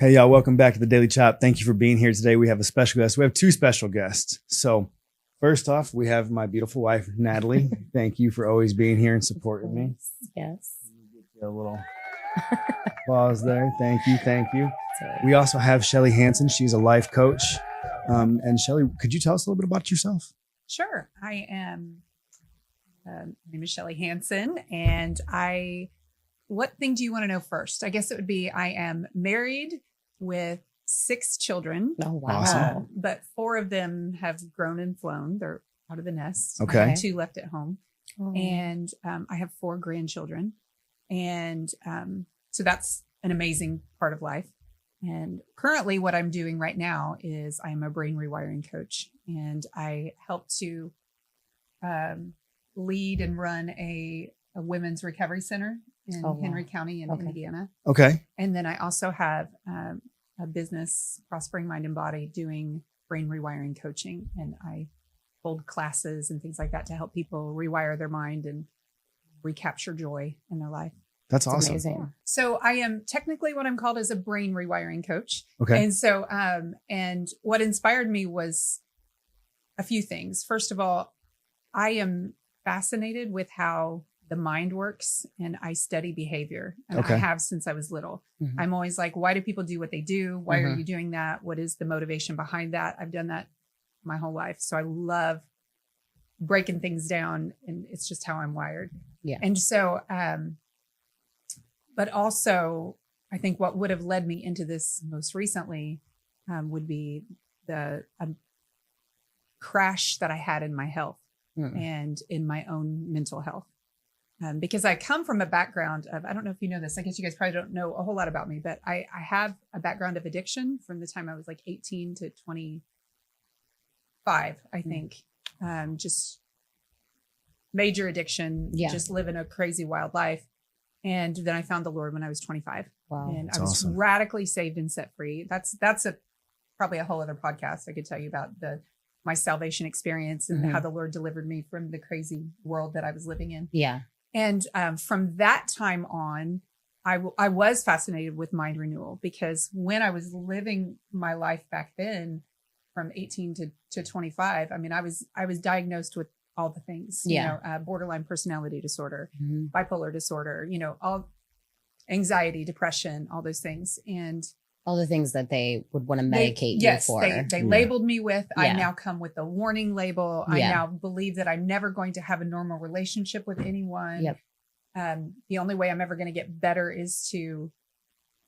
Hey, y'all. Welcome back to the Daily Chop. Thank you for being here today. We have a special guest. We have two special guests. So first off, we have my beautiful wife, Natalie. Thank you for always being here and supporting me. Yes. A little applause there. Thank you. Thank you. Sorry. We also have Shelly Hanson. She's a life coach. And Shelly, could you tell us a little bit about yourself? Sure. I am, my name is Shelly Hanson, and what thing do you want to know first? I guess it would be, I am married with 6 children. Oh, wow. Awesome. But 4 of them have grown and flown. They're out of the nest. Okay. I have 2 left at home. Oh. And I have 4 grandchildren. And so that's an amazing part of life. And currently what I'm doing right now is I'm a brain rewiring coach, and I help to lead and run a women's recovery center in Henry County in Indiana. Okay. And then I also have a business, Prospering Mind and Body, doing brain rewiring coaching. And I hold classes and things like that to help people rewire their mind and recapture joy in their life. That's awesome. Amazing. So I am technically what I'm called as a brain rewiring coach. Okay. And so, and what inspired me was a few things. First of all, I am fascinated with how the mind works, and I study behavior, and Okay. I have since I was little. Mhm. I'm always like, why do people do what they do? Why are Mhm. you doing that? What is the motivation behind that? I've done that my whole life. So I love breaking things down, and it's just how I'm wired. Yeah. And so, but also I think what would have led me into this most recently would be the crash that I had in my health and in my own mental health. Because I come from a background of, I don't know if you know this, I guess you guys probably don't know a whole lot about me, but I have a background of addiction from the time I was like 18 to 25, I think. Just major addiction, just living a crazy wild life. And then I found the Lord when I was 25. Wow. And That's I was awesome. radically saved and set free. That's probably a whole other podcast. I could tell you about my salvation experience and how the Lord delivered me from the crazy world that I was living in. Yeah. And from that time on, I was fascinated with mind renewal, because when I was living my life back then from 18 to 25, I mean, I was diagnosed with all the things, borderline personality disorder, bipolar disorder, all anxiety, depression, all those things. And all the things that they would want to medicate you for. They labeled me with. Yeah. I now come with a warning label. I now believe that I'm never going to have a normal relationship with anyone. Yep. The only way I'm ever going to get better is to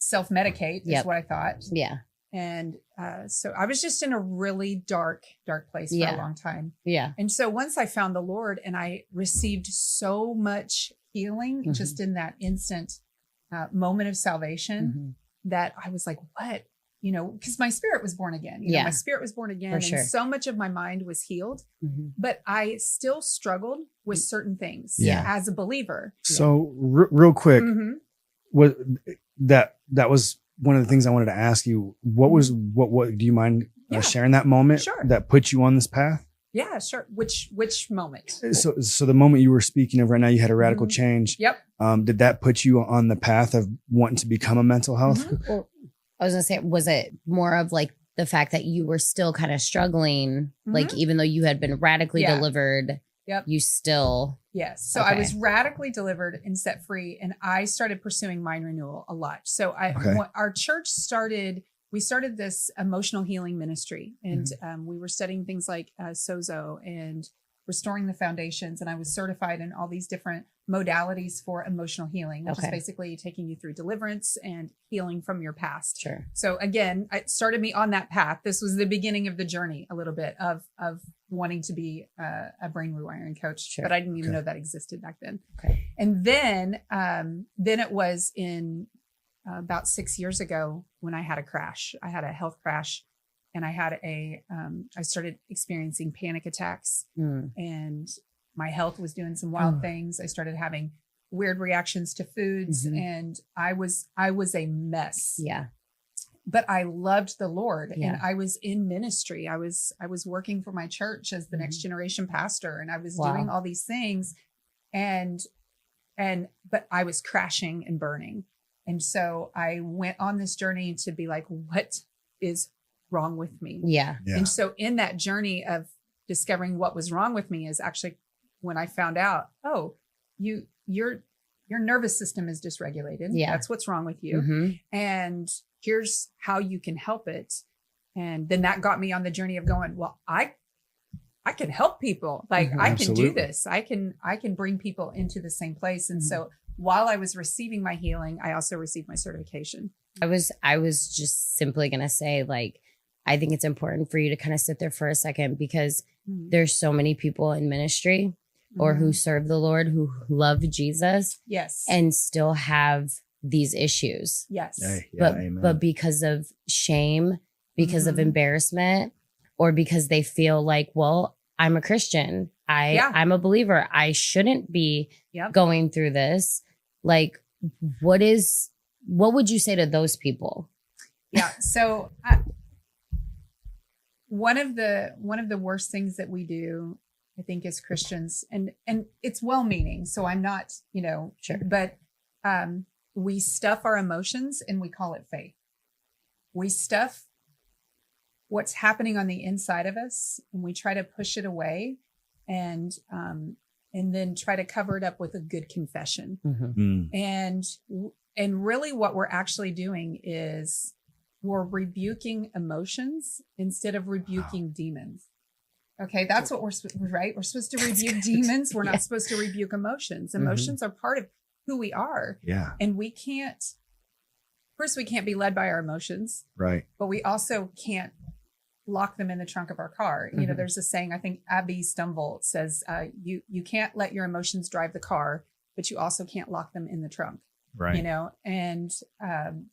self-medicate, is what I thought. Yeah. And so I was just in a really dark place for a long time. Yeah. And so once I found the Lord, and I received so much healing just in that instant moment of salvation, that I was like, what? Because my spirit was born again. My spirit was born again. For sure. And so much of my mind was healed, but I still struggled with certain things as a believer. So real quick, what that was one of the things I wanted to ask you. What was what do you mind sharing that moment that put you on this path? Yeah, sure. Which moment? So the moment you were speaking of right now, you had a radical change. Yep. Did that put you on the path of wanting to become a mental health? Well, I was going to say, was it more of like the fact that you were still kind of struggling? Like, even though you had been radically delivered, you still. Yes. So I was radically delivered and set free, and I started pursuing mind renewal a lot. So our church we started this emotional healing ministry, and we were studying things like Sozo and restoring the foundations. And I was certified in all these different modalities for emotional healing, which is basically taking you through deliverance and healing from your past. Sure. So again, it started me on that path. This was the beginning of the journey a little bit of wanting to be a brain rewiring coach, but I didn't even know that existed back then. Okay. And then it was in about 6 years ago when I had a crash. I had a health crash, and I had I started experiencing panic attacks, and my health was doing some wild things. I started having weird reactions to foods, and I was a mess. Yeah. But I loved the Lord, and I was in ministry. I was working for my church as the next generation pastor, and I was doing all these things, but I was crashing and burning. And so I went on this journey to be like, what is wrong with me? Yeah. And so in that journey of discovering what was wrong with me is actually when I found out, oh, your nervous system is dysregulated. Yeah. That's what's wrong with you. And here's how you can help it. And then that got me on the journey of going, well, I can help people. Like I can do this. I can bring people into the same place. And so while I was receiving my healing, I also received my certification. I was just simply going to say, like, I think it's important for you to kind of sit there for a second, because there's so many people in ministry or who serve the Lord, who love Jesus. Yes. And still have these issues. Yes. But because of shame, because of embarrassment, or because they feel like, well, I'm a Christian. I'm a believer. I shouldn't be going through this. Like, what would you say to those people? Yeah. So one of the worst things that we do, I think, as Christians, and it's well-meaning, so I'm not, sure, but we stuff our emotions and we call it faith. We stuff what's happening on the inside of us and we try to push it away and then try to cover it up with a good confession. And really what we're actually doing is we're rebuking emotions instead of rebuking demons. Okay, that's what we're right. We're supposed to rebuke demons. We're not supposed to rebuke emotions. Emotions are part of who we are. Yeah. And we can't be led by our emotions. Right. But we also can't lock them in the trunk of our car. There's a saying, I think Abby Stumble says, you can't let your emotions drive the car, but you also can't lock them in the trunk. Right. And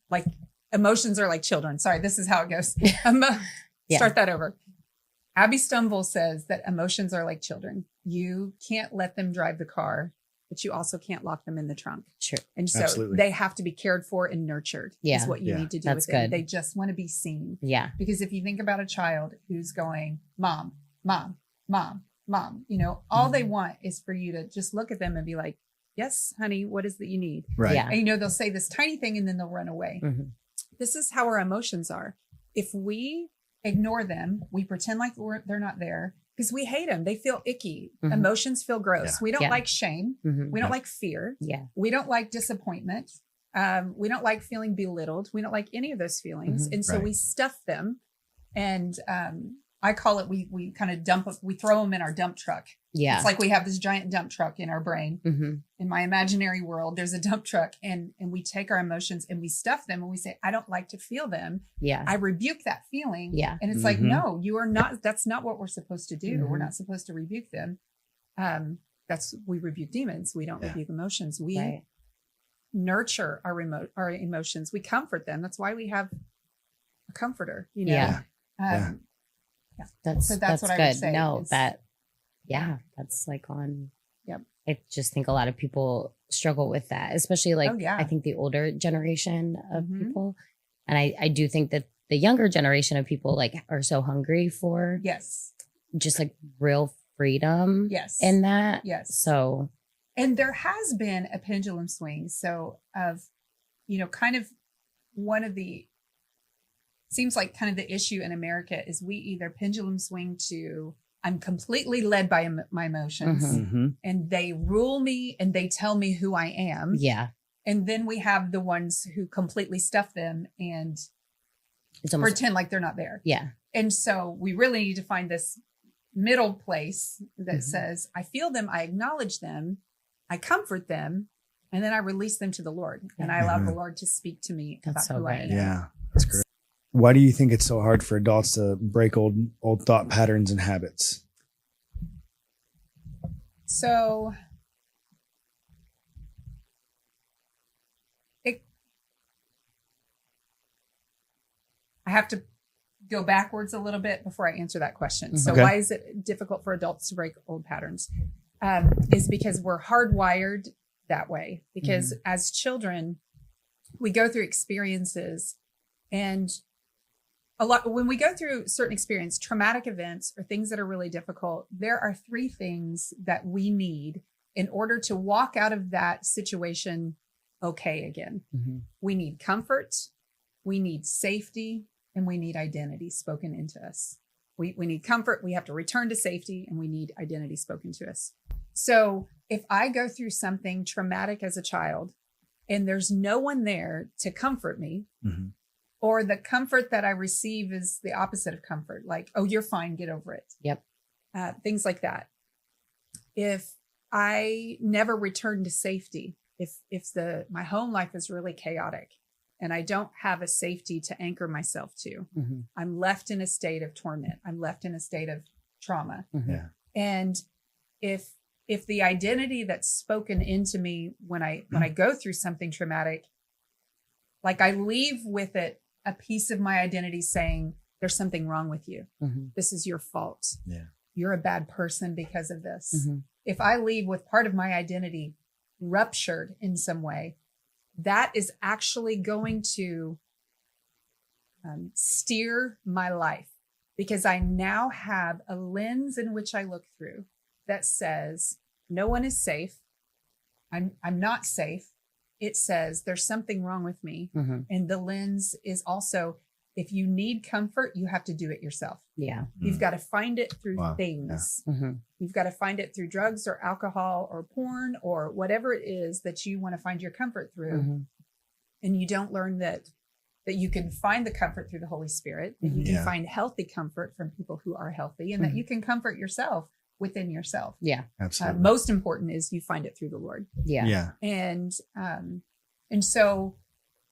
like emotions are like children. Sorry, this is how it goes. Start that over. Abby Stumble says that emotions are like children. You can't let them drive the car, but you also can't lock them in the trunk. Sure. And so they have to be cared for and nurtured is what you need to do with them. They just want to be seen. Yeah. Because if you think about a child who's going, mom, mom, mom, mom, all they want is for you to just look at them and be like, yes, honey, what is that you need? Right. Yeah. And they'll say this tiny thing and then they'll run away. This is how our emotions are. If we ignore them, we pretend like they're not there because we hate them. They feel icky. Emotions feel gross. We don't like shame. We don't like fear. We don't like disappointment. We don't like feeling belittled. We don't like any of those feelings. And so we stuff them. And I call it, we kind of we throw them in our dump truck. Yeah. It's like we have this giant dump truck in our brain. In my imaginary world, there's a dump truck and we take our emotions and we stuff them and we say, I don't like to feel them. Yeah. I rebuke that feeling. Yeah. And it's like, no, you are not, that's not what we're supposed to do. We're not supposed to rebuke them. We rebuke demons. We don't rebuke emotions. We nurture our emotions. We comfort them. That's why we have a comforter, That's what good. I would say. No, that's like on. Yep. I just think a lot of people struggle with that, especially I think the older generation of people. And I do think that the younger generation of people are so hungry for just real freedom in that. Yes. So. And there has been a pendulum swing. So kind of one of the, seems like kind of the issue in America is we either pendulum swing to I'm completely led by my emotions and they rule me and they tell me who I am. Yeah. And then we have the ones who completely stuff them and pretend like they're not there. Yeah. And so we really need to find this middle place that says, I feel them, I acknowledge them, I comfort them, and then I release them to the Lord. And I allow the Lord to speak to me about who I am. Yeah, that's great. Why do you think it's so hard for adults to break old thought patterns and habits? So I have to go backwards a little bit before I answer that question. So why is it difficult for adults to break old patterns? Is because we're hardwired that way. Because as children, we go through experiences and when we go through certain experience, traumatic events or things that are really difficult, there are 3 things that we need in order to walk out of that situation okay again. We need comfort, we need safety, and we need identity spoken into us. We need comfort, we have to return to safety, and we need identity spoken to us. So if I go through something traumatic as a child and there's no one there to comfort me, or the comfort that I receive is the opposite of comfort, like, oh, you're fine, get over it. Yep. Things like that. If I never return to safety, if my home life is really chaotic and I don't have a safety to anchor myself to, I'm left in a state of torment. I'm left in a state of trauma. Yeah. And if the identity that's spoken into me when I go through something traumatic, like I leave with it a piece of my identity saying, there's something wrong with you. This is your fault. Yeah. You're a bad person because of this. If I leave with part of my identity ruptured in some way, that is actually going to steer my life, because I now have a lens in which I look through that says, no one is safe. I'm not safe. It says there's something wrong with me. And the lens is also, if you need comfort, you have to do it yourself. Yeah. You've got to find it through things. Yeah. You've got to find it through drugs or alcohol or porn or whatever it is that you want to find your comfort through. And you don't learn that you can find the comfort through the Holy Spirit, that you can find healthy comfort from people who are healthy, and that you can comfort yourself within yourself. Yeah. Absolutely. Most important is you find it through the Lord. Yeah. Yeah. And so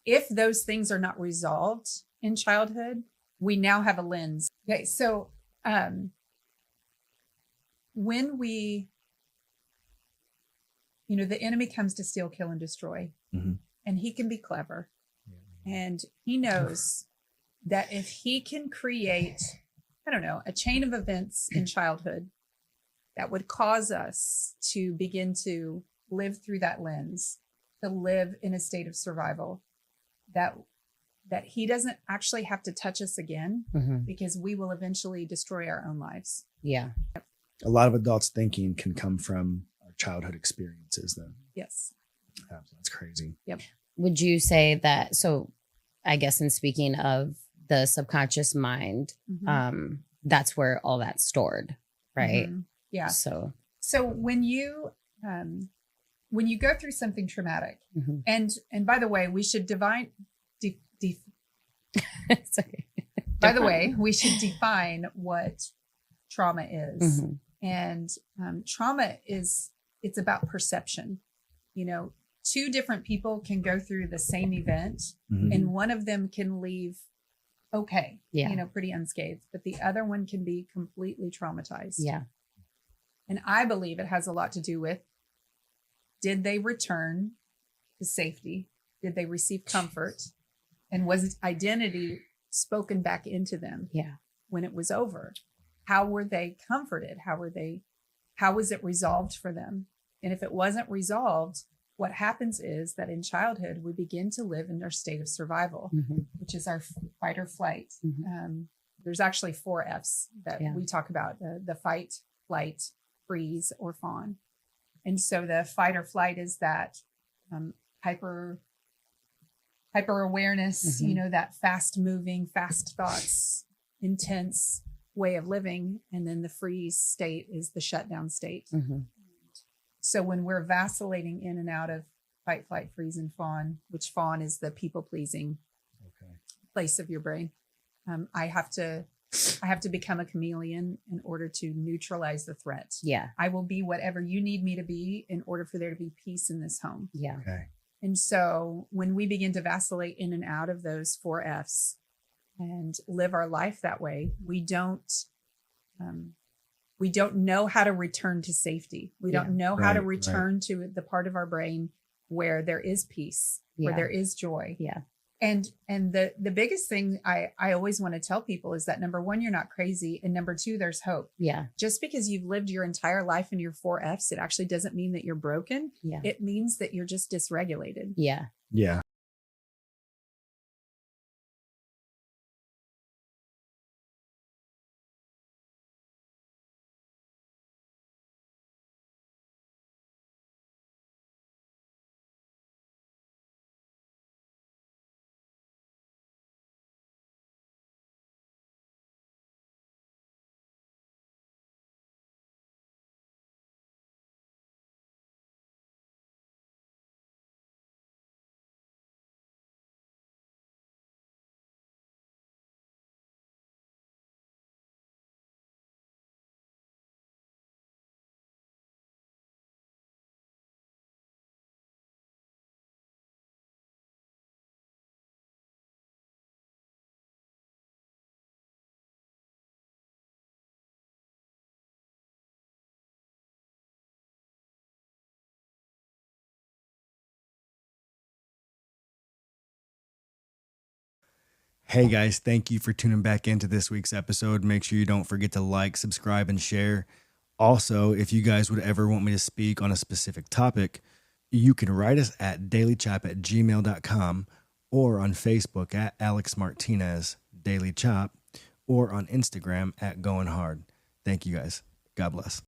if those things are not resolved in childhood, we now have a lens. Okay. So, when we, the enemy comes to steal, kill, and destroy, and he can be clever, and he knows that if he can create, a chain of events in childhood that would cause us to begin to live through that lens, to live in a state of survival, that he doesn't actually have to touch us again, because we will eventually destroy our own lives. Yeah. A lot of adults' thinking can come from our childhood experiences then. Yes. That's crazy. Yep. Would you say that, so I guess in speaking of the subconscious mind, that's where all that's stored, right? Yeah. So when you go through something traumatic, and by the way, we should by the way, we should define what trauma is. And trauma it's about perception. Two different people can go through the same event, and one of them can leave okay, pretty unscathed, but the other one can be completely traumatized. Yeah. And I believe it has a lot to do with, did they return to safety? Did they receive comfort? And was identity spoken back into them when it was over? How were they comforted? How was it resolved for them? And if it wasn't resolved, what happens is that in childhood, we begin to live in our state of survival, which is our fight or flight. There's actually 4 F's that we talk about, the fight, flight, freeze, or fawn. And so the fight or flight is that hyper awareness, that fast moving, fast thoughts, intense way of living. And then the freeze state is the shutdown state. So when we're vacillating in and out of fight, flight, freeze, and fawn, which fawn is the people pleasing place of your brain, I have to become a chameleon in order to neutralize the threat. Yeah. I will be whatever you need me to be in order for there to be peace in this home. Yeah. Okay. And so when we begin to vacillate in and out of those 4 F's and live our life that way, we don't know how to return to safety. We don't know how to return to the part of our brain where there is peace, where there is joy. Yeah. And the biggest thing I always want to tell people is that, number 1, you're not crazy. And number 2, there's hope. Yeah. Just because you've lived your entire life in your 4 F's, it actually doesn't mean that you're broken. Yeah. It means that you're just dysregulated. Yeah. Yeah. Hey guys, thank you for tuning back into this week's episode. Make sure you don't forget to like, subscribe, and share. Also, if you guys would ever want me to speak on a specific topic, you can write us at dailychop@gmail.com or on Facebook at Alex Martinez Daily Chop or on Instagram at Going Hard. Thank you guys. God bless.